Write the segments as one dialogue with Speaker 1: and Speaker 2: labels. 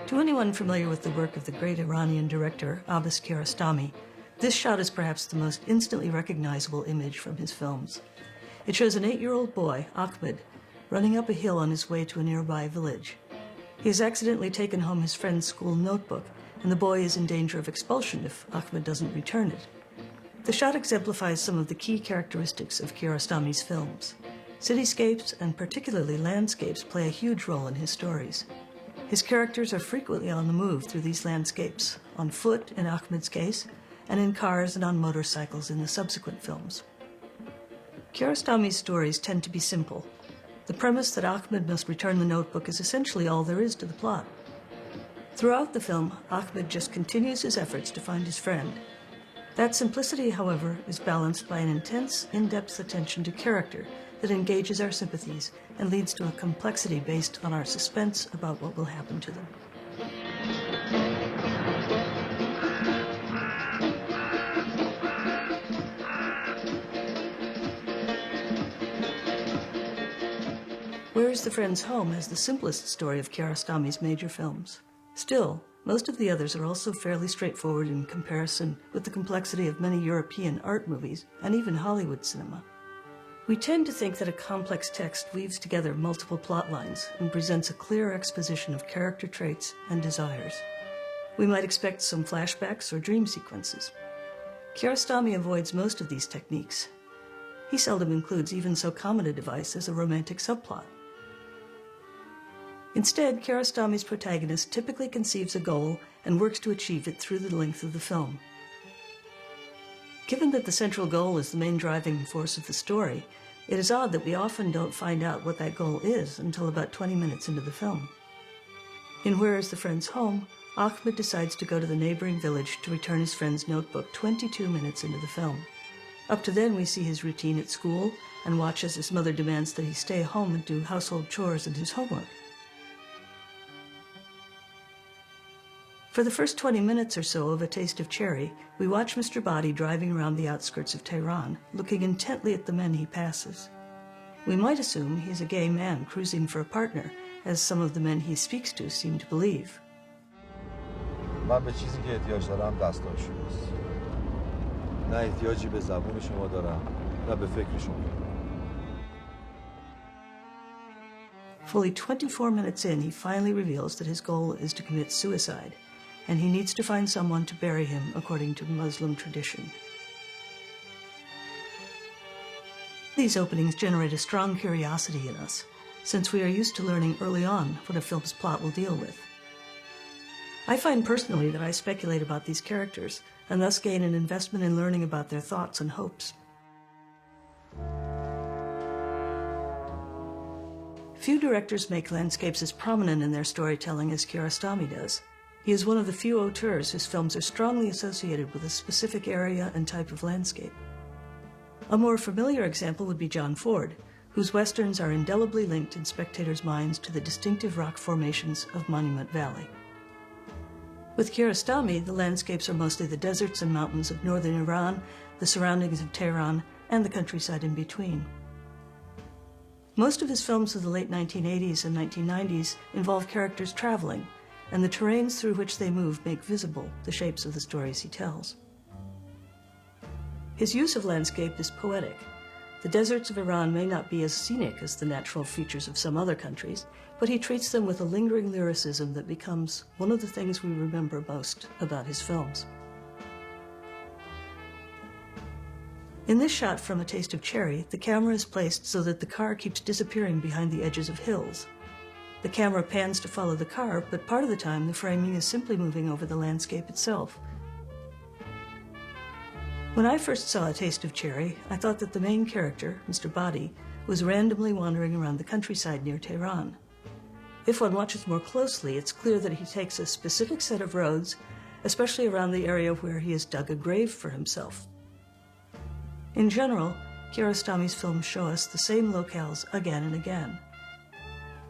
Speaker 1: To anyone familiar with the work of the great Iranian director Abbas Kiarostami, this shot is perhaps the most instantly recognizable image from his films. It shows an 8-year-old boy, Ahmed, running up a hill on his way to a nearby village. He has accidentally taken home his friend's school notebook, and the boy is in danger of expulsion if Ahmed doesn't return it. The shot exemplifies some of the key characteristics of Kiarostami's films. Cityscapes, and particularly landscapes, play a huge role in his stories. His characters are frequently on the move through these landscapes, on foot in Ahmed's case, and in cars and on motorcycles in the subsequent films. Kiarostami's stories tend to be simple. The premise that Ahmed must return the notebook is essentially all there is to the plot. Throughout the film, Ahmed just continues his efforts to find his friend. That simplicity, however, is balanced by an intense, in-depth attention to character that engages our sympathies and leads to a complexity based on our suspense about what will happen to them. Where is the Friend's Home has the simplest story of Kiarostami's major films. Still, most of the others are also fairly straightforward in comparison with the complexity of many European art movies and even Hollywood cinema. We tend to think that a complex text weaves together multiple plot lines and presents a clear exposition of character traits and desires. We might expect some flashbacks or dream sequences. Kiarostami avoids most of these techniques. He seldom includes even so common a device as a romantic subplot. Instead, Kiarostami's protagonist typically conceives a goal and works to achieve it through the length of the film. Given that the central goal is the main driving force of the story, it is odd that we often don't find out what that goal is until about 20 minutes into the film. In Where is the Friend's Home, Ahmed decides to go to the neighboring village to return his friend's notebook 22 minutes into the film. Up to then, we see his routine at school and watch as his mother demands that he stay home and do household chores and his homework. For the first 20 minutes or so of A Taste of Cherry, we watch Mr. Badi driving around the outskirts of Tehran, looking intently at the men he passes. We might assume he's a gay man cruising for a partner, as some of the men he speaks to seem to believe.
Speaker 2: من به چیزی که احتیاج دارم دستاشوییست. نه احتیاجی به زبون شما دارم، نه به فکر شما.
Speaker 1: Fully 24 minutes in, he finally reveals that his goal is to commit suicide, and he needs to find someone to bury him according to Muslim tradition. These openings generate a strong curiosity in us, since we are used to learning early on what a film's plot will deal with. I find personally that I speculate about these characters, and thus gain an investment in learning about their thoughts and hopes. Few directors make landscapes as prominent in their storytelling as Kiarostami does. He is one of the few auteurs whose films are strongly associated with a specific area and type of landscape. A more familiar example would be John Ford, whose westerns are indelibly linked in spectators' minds to the distinctive rock formations of Monument Valley. With Kiarostami, the landscapes are mostly the deserts and mountains of northern Iran, the surroundings of Tehran, and the countryside in between. Most of his films of the late 1980s and 1990s involve characters traveling, and the terrains through which they move make visible the shapes of the stories he tells. His use of landscape is poetic. The deserts of Iran may not be as scenic as the natural features of some other countries, but he treats them with a lingering lyricism that becomes one of the things we remember most about his films. In this shot from A Taste of Cherry, the camera is placed so that the car keeps disappearing behind the edges of hills. The camera pans to follow the car, but part of the time the framing is simply moving over the landscape itself. When I first saw A Taste of Cherry, I thought that the main character, Mr. Badi, was randomly wandering around the countryside near Tehran. If one watches more closely, it's clear that he takes a specific set of roads, especially around the area where he has dug a grave for himself. In general, Kiarostami's films show us the same locales again and again.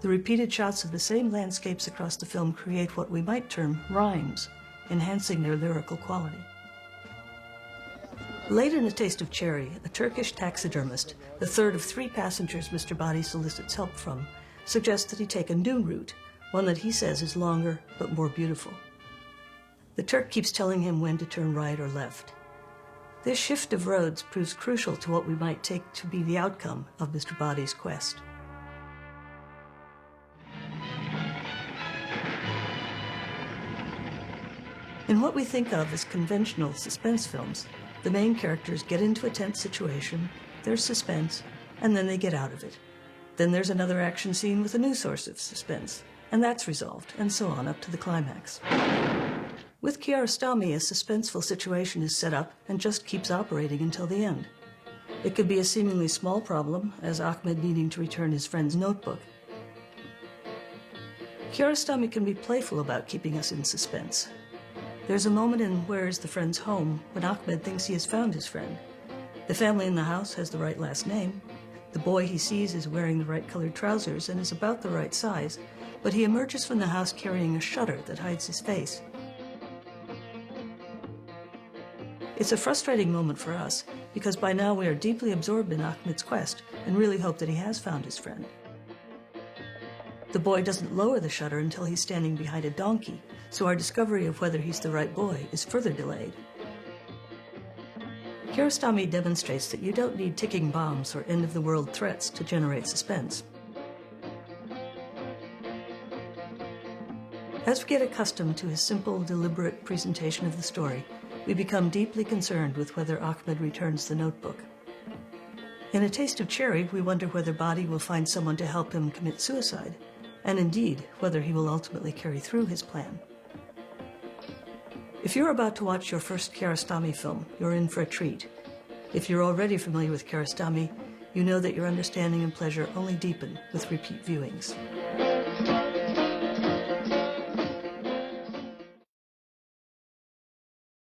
Speaker 1: The repeated shots of the same landscapes across the film create what we might term rhymes, enhancing their lyrical quality. Late in A Taste of Cherry, a Turkish taxidermist, the third of 3 passengers Mr. Body solicits help from, suggests that he take a new route, one that he says is longer but more beautiful. The Turk keeps telling him when to turn right or left. This shift of roads proves crucial to what we might take to be the outcome of Mr. Body's quest. In what we think of as conventional suspense films, the main characters get into a tense situation, there's suspense, and then they get out of it. Then there's another action scene with a new source of suspense, and that's resolved, and so on up to the climax. With Kiarostami, a suspenseful situation is set up and just keeps operating until the end. It could be a seemingly small problem, as Ahmed needing to return his friend's notebook. Kiarostami can be playful about keeping us in suspense. There's a moment in Where is the Friend's Home when Ahmed thinks he has found his friend. The family in the house has the right last name. The boy he sees is wearing the right colored trousers and is about the right size, but he emerges from the house carrying a shutter that hides his face. It's a frustrating moment for us, because by now we are deeply absorbed in Ahmed's quest and really hope that he has found his friend. The boy doesn't lower the shutter until he's standing behind a donkey, so our discovery of whether he's the right boy is further delayed. Kiarostami demonstrates that you don't need ticking bombs or end-of-the-world threats to generate suspense. As we get accustomed to his simple, deliberate presentation of the story, we become deeply concerned with whether Ahmed returns the notebook. In A Taste of Cherry, we wonder whether Body will find someone to help him commit suicide, and indeed, whether he will ultimately carry through his plan. If you're about to watch your first Kiarostami film, you're in for a treat. If you're already familiar with Kiarostami, you know that your understanding and pleasure only deepen with repeat viewings.